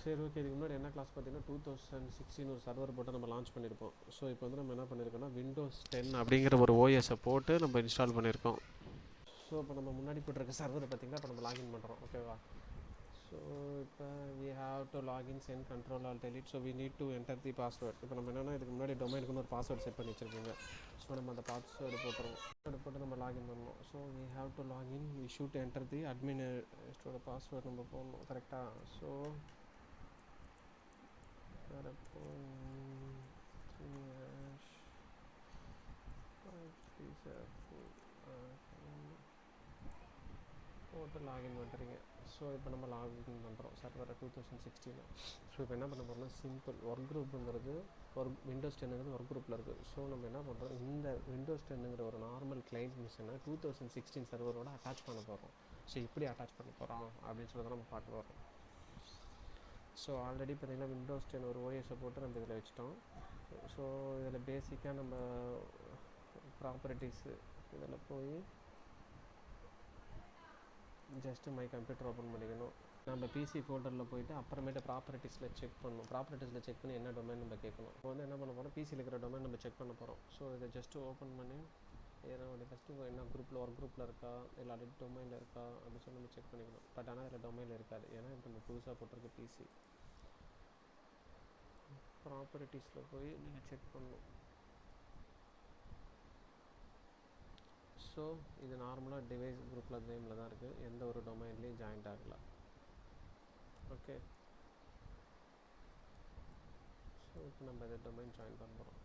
சரி ஓகே, இதுக்கு முன்னாடி என்ன கிளாஸ் பார்த்தீங்கன்னா 2016 ஒரு சர்வர் போட்டு நம்ம லான்ச் பண்ணியிருப்போம். ஸோ இப்போ வந்து நம்ம என்ன பண்ணியிருக்கோம்னா விண்டோஸ் 10 அப்படிங்கிற ஒரு ஓஎஸை போட்டு நம்ம இன்ஸ்டால் பண்ணியிருக்கோம். ஸோ இப்போ நம்ம முன்னாடி போட்டிருக்க சர்வரை பார்த்திங்கன்னா இப்போ நம்ம லாகின் பண்ணுறோம். ஓகேவா? ஸோ இப்போ we have to login send control alt delete. So we need to enter the password. இப்போ நம்ம என்னென்னா இதுக்கு முன்னாடி டொமைனுக்குன்னு ஒரு பாஸ்வேர்டு செட் பண்ணி வச்சுருப்பீங்க. ஸோ நம்ம அந்த பாஸ்வேர்டு போட்டுருவோம். பாஸ்வேர்டு போட்டு நம்ம லாகின் பண்ணணும். So we have to login, we should enter the அட்மினோட பாஸ்வேர்டு நம்ம போடணும் கரெக்டாக. ஸோ வேறு போட்டு லாகின் பண்ணுறீங்க. ஸோ இப்போ நம்ம லாகின் பண்ணுறோம் சர்வரை 2016. ஸோ இப்போ என்ன பண்ண போகிறோம்னா சிம்பிள் ஒர்க் குரூப்புங்கிறது விண்டோஸ் 10ங்கிறது ஒர்க் குரூப்பில் இருக்குது. ஸோ நம்ம என்ன பண்ணுறோம், இந்த விண்டோஸ் 10ங்கிற ஒரு நார்மல் கிளைண்ட் மிஷினை 2016 சர்வரோட அட்டாச் பண்ண போகிறோம். ஸோ எப்படி அட்டாச் பண்ண போகிறோம் அப்படின்னு சொல்லி தான் நம்ம பார்க்க போகிறோம். ஸோ ஆல்ரெடி பார்த்திங்கன்னா விண்டோஸ் 10 ஒரு ஓஎஸை போட்டு நம்ம இதில் வச்சுட்டோம். ஸோ இதில் பேசிக்காக நம்ம ப்ராப்பர்ட்டிஸு இதில் போய் ஜஸ்ட்டு மை கம்ப்யூட்டர் ஓப்பன் பண்ணிக்கணும். நம்ம பிசி ஃபோல்டரில் போய்ட்டு அப்புறமேட்டு ப்ராப்பர்ட்டிஸில் செக் பண்ணணும். ப்ராப்பர்ட்டிஸில் செக் பண்ணி என்ன டொமைன் நம்ம கேட்கணும். இப்போ வந்து என்ன பண்ண போகிறோம், பிசியில் இருக்கிற டொமைன் நம்ம செக் பண்ண போகிறோம். ஸோ இதை ஜஸ்ட்டு ஓப்பன் பண்ணி ஏன்னா ஃபஸ்ட்டு என்ன குரூப்பில் ஒர்க் குரூப்பில் இருக்கா இல்லை ஆல்ரெடி டொமைனில் இருக்கா அப்படின்னு சொல்லி நம்ம செக் பண்ணிக்கணும். பட் ஆனால் இதில் டொமைனில் இருக்காது, ஏன்னா இப்போ நம்ம புதுசாக போட்டிருக்க பிசி. ப்ராப்பர்ட்டிஸில் போய் நீங்கள் செக் பண்ணணும். ஸோ இது நார்மலாக டிவைஸ் குரூப்பில் நேமில் தான் இருக்குது, எந்த ஒரு டொமைன்லேயும் ஜாயிண்ட் ஆகலை. ஓகே, ஸோ இப்போ நம்ம இதை டொமைன் ஜாயின் பண்ணுறோம்.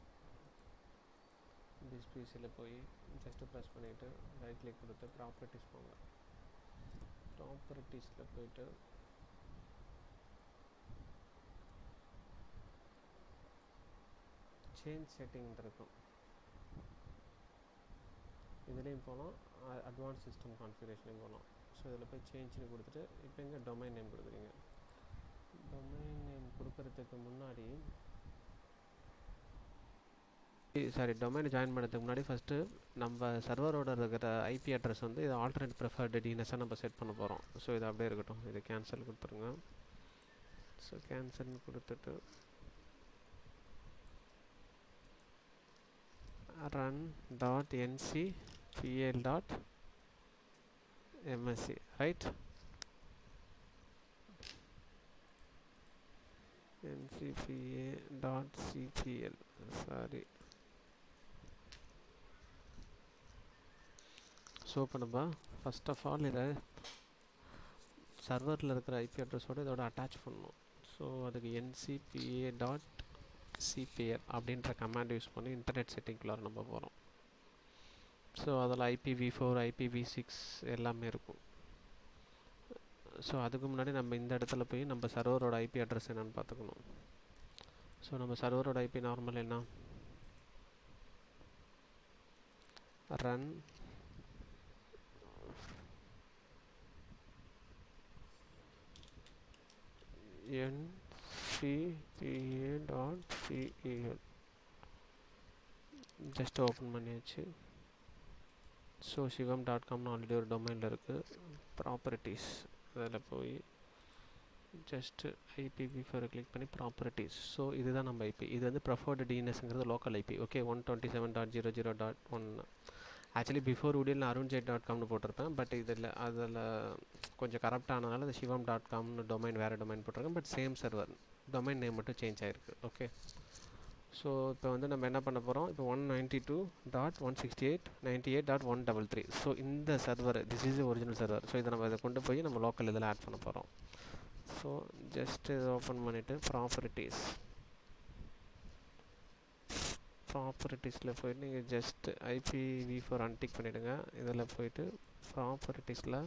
திஸ் பிசியில் போய் ஜஸ்ட்டு ப்ரெஸ் பண்ணிவிட்டு ரைட் கிளிக் கொடுத்து ப்ராப்பர்ட்டிஸ் போங்க. ப்ராப்பர்ட்டிஸில் போய்ட்டு சேஞ்ச் செட்டிங் இருக்கும், இதுலேயும் போகலாம், அட்வான்ஸ் சிஸ்டம் கான்ஃபிகரேஷனையும் போகலாம். ஸோ இதில் போய் சேஞ்சுன்னு கொடுத்துட்டு இப்போ இங்கே டொமைன் நேம் கொடுக்குறீங்க. டொமைன் நேம் கொடுக்கறதுக்கு முன்னாடி டொமைன் ஜாயின் பண்ணுறதுக்கு முன்னாடி ஃபஸ்ட்டு நம்ம சர்வரோட இருக்கிற ஐபி அட்ரஸ் வந்து இது ஆல்டர்னேட் ப்ரிஃபர்டு டிஎன்எஸ்ஸாக நம்ம செட் பண்ண போகிறோம். ஸோ இது அப்படியே இருக்கட்டும், இது கேன்சல் கொடுத்துருங்க. ஸோ கேன்சல்னு கொடுத்துட்டு run.ncpl.msc right, ncpa.cpl sorry. So இப்போ நம்ம ஃபஸ்ட் ஆஃப் ஆல் இதை சர்வரில் இருக்கிற ஐபி அட்ரஸோடு இதோட அட்டாச் பண்ணணும். ஸோ அதுக்கு ncpa.cpl அப்படின்ற கமாண்ட் யூஸ் பண்ணி இன்டர்நெட் செட்டிங்குள்ளார நம்ம போகிறோம். ஸோ அதில் IPv4 IPv6 எல்லாமே இருக்கும். ஸோ அதுக்கு முன்னாடி நம்ம இந்த இடத்துல போய் நம்ம சர்வரோட ஐபி அட்ரஸ் என்னென்னு பார்த்துக்கணும். ஸோ நம்ம சர்வரோட ஐபி நார்மல் என்ன, ரன் ncpa.cel ஜஸ்ட் ஓப்பன் பண்ணியாச்சு. ஸோ shivam.comனு ஆல்ரெடி ஒரு டொமைனில் இருக்குது. ப்ராப்பர்ட்டிஸ் அதில் போய் ஜஸ்ட்டு IPv4 கிளிக் பண்ணி ப்ராப்பர்ட்டிஸ். ஸோ இதுதான் நம்ம ஐபி. இது வந்து ப்ரிஃபர்டு டிஎன்எஸ்ங்கிறது local IP. Okay, 127.00.1. Actually before உடியில் arunjet.comனு போட்டிருப்பேன், பட் இதில் அதில் கொஞ்சம் கரப்ட் ஆனதுனால அது shivam.comனு டொமைன் வேறு டொமைன் போட்டிருக்கேன். But same server, domain name மட்டும் சேஞ்ச் ஆகிருக்கு. ஓகே, ஸோ இப்போ வந்து நம்ம என்ன பண்ண போகிறோம், இப்போ 192.168.98.133. ஸோ இந்த server this is original server. So இதை நம்ம இதை கொண்டு போய் நம்ம லோக்கல் இதில் ஆட் பண்ண போகிறோம். ஸோ ஜஸ்ட்டு இதை ஓப்பன் பண்ணிவிட்டு ப்ராப்பர்ட்டிஸில் போய்ட்டு நீங்கள் ஜஸ்ட் IPv4 அன்டிக் பண்ணிவிடுங்க. இதில் போய்ட்டு ப்ராப்பர்ட்டிஸில்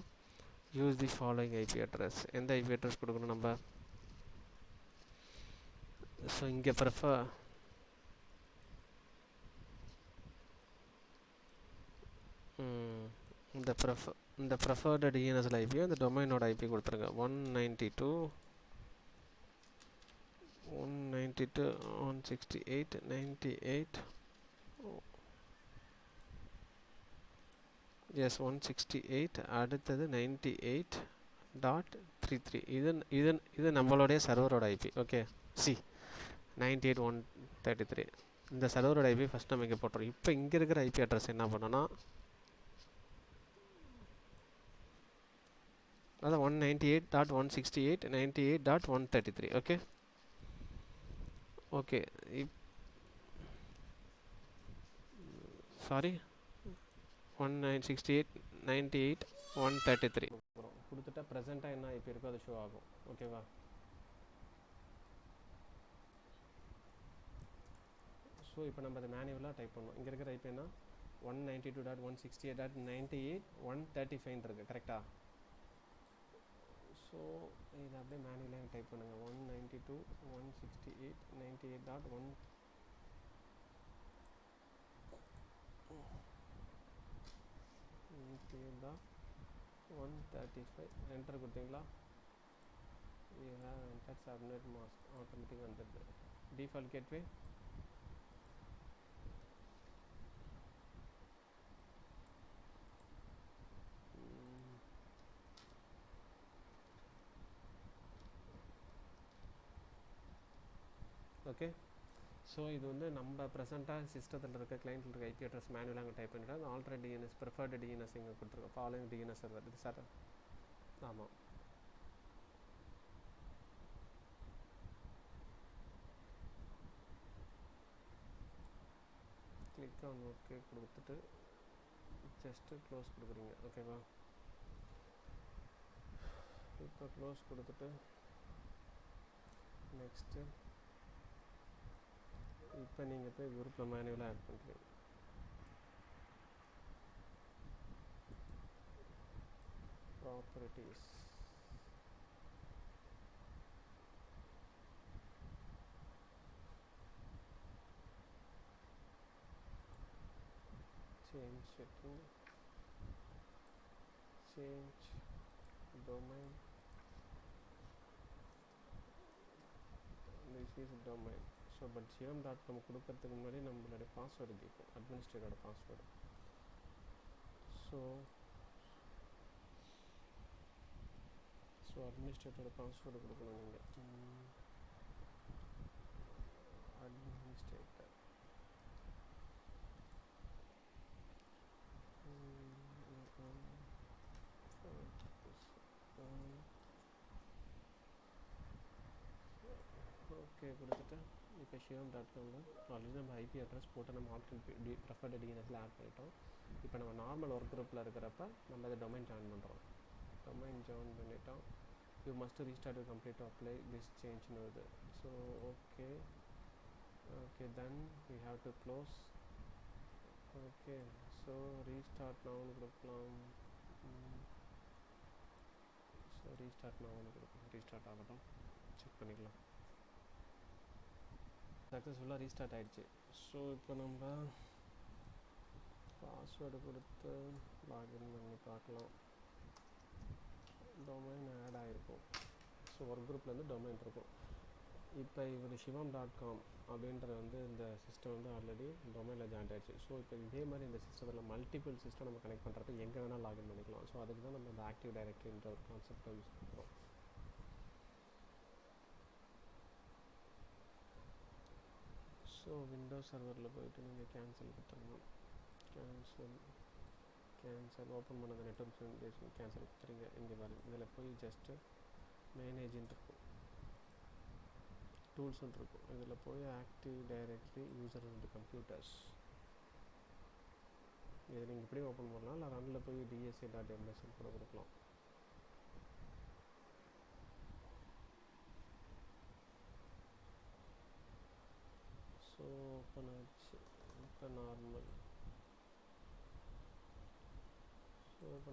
use the following IP address. எந்த ஐபி அட்ரஸ் கொடுக்கணும் நம்ம, ஸோ இங்கே இந்த ப்ரிஃபர்டு டிஎன்எஸ்ல ஐபி அந்த டொமைனோட ஐபி கொடுத்துருங்க. 192.168.98 எஸ் 168 அடுத்தது 98 டாட் 33. இது நம்மளுடைய சர்வரோட ஐபி. Okay, C 98.133. இந்த சர்வரோட ஐபி ஃபஸ்ட் நம்ம இங்கே போட்டுறோம். இப்போ இங்கே இருக்கிற ஐபி அட்ரஸ் என்ன பண்ணோன்னா, அதான் 198.168.98.133. ஓகே ஓகே சாரி 168.98.133 கொடுத்துட்டா ப்ரெசென்ட்டாக என்ன ஐபி இருக்கோ அது ஷோ ஆகும். ஓகேவா? ஸோ இப்போ நம்ம அதை மேனுவலாக டைப் பண்ணோம். இங்கே இருக்கிற ஐபின்னா 192.168.98.135 இருக்குது. கரெக்டாக? ஸோ இதை அப்படியே மேனுவலாக டைப் பண்ணுங்கள். 192.168.98.1 135 என்டர் கொடுத்தீங்களா? என்டர் சப்நெட் மாஸ்க் ஆட்டோமேட்டிக் வந்துடுது. Default gateway okay. ஸோ இது வந்து நம்ம ப்ரெசென்ட்டாக சிஸ்டத்தில் இருக்க கிளைண்ட்டில் இருக்க ஐபி அட்ரஸ் மேனுவலாக அங்கே டைப் பண்ணிவிட்டு அது ஆல்ரெடி டிஎன்எஸ் ப்ரிஃபர்டு டிஎன்எஸ் இங்கே கொடுத்துருக்கோம். ஃபாலோயிங் டிஎன்எஸ் சர்வர் இது சார். ஆமாம், கிளிக் ஆன் ஓகே கொடுத்துட்டு ஜஸ்ட்டு க்ளோஸ் கொடுக்குறீங்க. ஓகேவா? இப்போ க்ளோஸ் கொடுத்துட்டு நெக்ஸ்ட்டு இப்போ நீங்கள் போய் குரூப்பில் மேனுவலாக ஆட் பண்ணுறீங்க. Properties change setting, change domain, this is domain. So but shivam.com கொடுக்கறதுக்கு முன்னாடி நம்மளுடைய பாஸ்வேர்டு கேட்கும், அட்மினிஸ்ட்ரேட்டரோட பாஸ்வேர்டு. ஸோ அட்மினிஸ்ட்ரேட்டரோட பாஸ்வேர்டு கொடுக்கணும் நீங்கள். அட்மினிஸ்ட்ரேட்டர் ஓகே கொடுத்துட்டு இப்போ shivam.comல ஆல்ரெடி நம்ம ஐபி அட்ரஸ் போட்டு நம்ம ப்ரிஃபர்டு டிஎன்எஸில் ஆட் பண்ணிட்டோம். இப்போ நம்ம நார்மல் ஒர்க் குரூப்பில் இருக்கிறப்ப நம்ம அதை டொமைன் ஜாயின் பண்ணுறோம். டொமைன் ஜாயின் பண்ணிட்டோம். You must restart to complete to apply this சேஞ்ச்னு வருது. So okay okay then we have to close. Okay so restart நவுன்னு கொடுக்கலாம். ஸோ ரீஸ்டார்ட் நவுன்னு கொடுக்கலாம். ரீஸ்டார்ட் ஆகட்டும், செக் பண்ணிக்கலாம். சக்ஸஸ்ஃபுல்லாக ரீஸ்டார்ட் ஆகிடுச்சு. ஸோ இப்போ நம்ம பாஸ்வேர்டு கொடுத்து லாகின் பண்ணி பார்க்கலாம். டொமைன் ஆட் ஆகிருக்கும். ஸோ ஒர்க் குரூப்லேருந்து டொமைன் இருக்கும். இப்போ இவர் shivam.com அப்படின்ற வந்து இந்த சிஸ்டம் வந்து ஆல்ரெடி டொமைனில் ஜாயின் ஆகிடுச்சு. ஸோ இப்போ இதே மாதிரி இந்த சிஸ்டத்தில் மல்டிபிள் சிஸ்டம் நம்ம கனெக்ட் பண்ணுறப்ப எங்கே வேணால் லாகின் பண்ணிக்கலாம். ஸோ அதுக்கு தான் நம்ம இந்த ஆக்டிவ் டைரக்டரின்ற ஒரு கான்செப்டை யூஸ் பண்ணுறோம். ஸோ விண்டோஸ் சர்வரில் போய்ட்டு நீங்கள் கேன்சல் கொடுத்துருங்க. கேன்சல் ஓப்பன் பண்ண அந்த நெட்வொர்க் ஃபவுண்டேஷன் கேன்சல் கொடுத்துருங்க. இங்கே பாருங்க, இதில் போய் ஜஸ்ட்டு மேனேஜின்னு இருக்கும், டூல்ஸ்ன்னு இருக்கும். இதில் போய் active directory user and computers இதை நீங்கள் இப்படியே ஓப்பன் பண்ணலாம். இல்லை ரனில் போய் dsa.msன்னு கூட கொடுக்கலாம். ஸோ ஓப்பன் ஆச்சு. இப்போ நார்மல். ஸோ இப்போ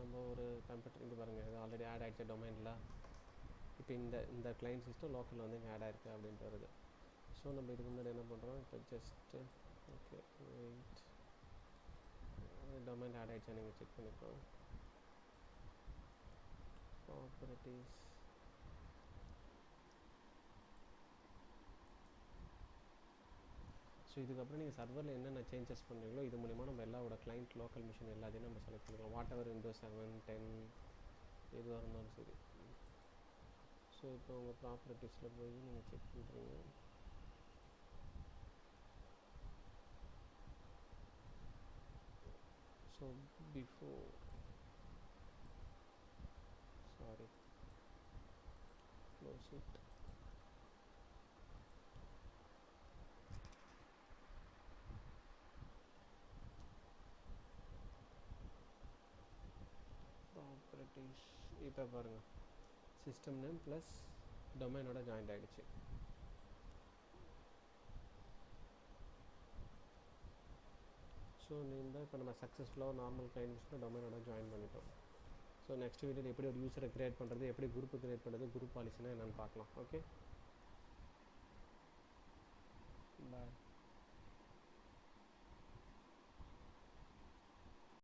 நம்ம ஒரு கம்ப்யூட்டர் இங்கே பாருங்கள், இது ஆல்ரெடி ஆட் ஆகிடுச்சு டொமைனில். இப்போ இந்த கிளைண்ட் சிஸ்டம் லோக்கலில் வந்து இங்கே ஆட் ஆகிருக்கு அப்படின்ட்டு வருது. ஸோ நம்ம இதுக்கு முன்னாடி என்ன பண்ணுறோம், இப்போ just okay wait, domain add ஆகிடுச்சா நீங்கள் செக் பண்ணிக்கலாம். ப்ராப்பர்ட்டிஸ் ஸோ இதுக்கப்புறம் நீங்கள் சர்வரில் என்னென்ன சேஞ்சஸ் பண்ணுறீங்களோ இது மூலிமா நம்ம எல்லாரோட கிளைண்ட் லோக்கல் மிஷின் எல்லாத்தையும் நம்ம செலக்ட் பண்ணிக்கலாம். வாட் எவர் விண்டோஸ் 7, 10 எதுவாக இருந்தாலும் சரி. ஸோ இப்போ உங்கள் ப்ராப்பர்ட்டிஸில் போய் நீங்கள் செக் பண்ணுறீங்க. So before close it. Properties இப்போ பாருங்கள், சிஸ்டம் நேம் ப்ளஸ் டொமைனோட ஜாயிண்ட் ஆகிடுச்சு. ஸோ நீங்கள் இப்போ நம்ம சக்ஸஸ்ஃபுல்லாக நார்மல் கிளைண்ட் டொமைனோட ஜாயின் பண்ணிட்டோம். ஸோ நெக்ஸ்ட் வீடியோவில் எப்படி ஒரு யூஸரை க்ரியேட் பண்ணுறது, எப்படி குரூப்பு க்ரியேட் பண்ணுறது, குரூப் பாலிசினா என்னென்னு பார்க்கலாம். ஓகே, பாய்.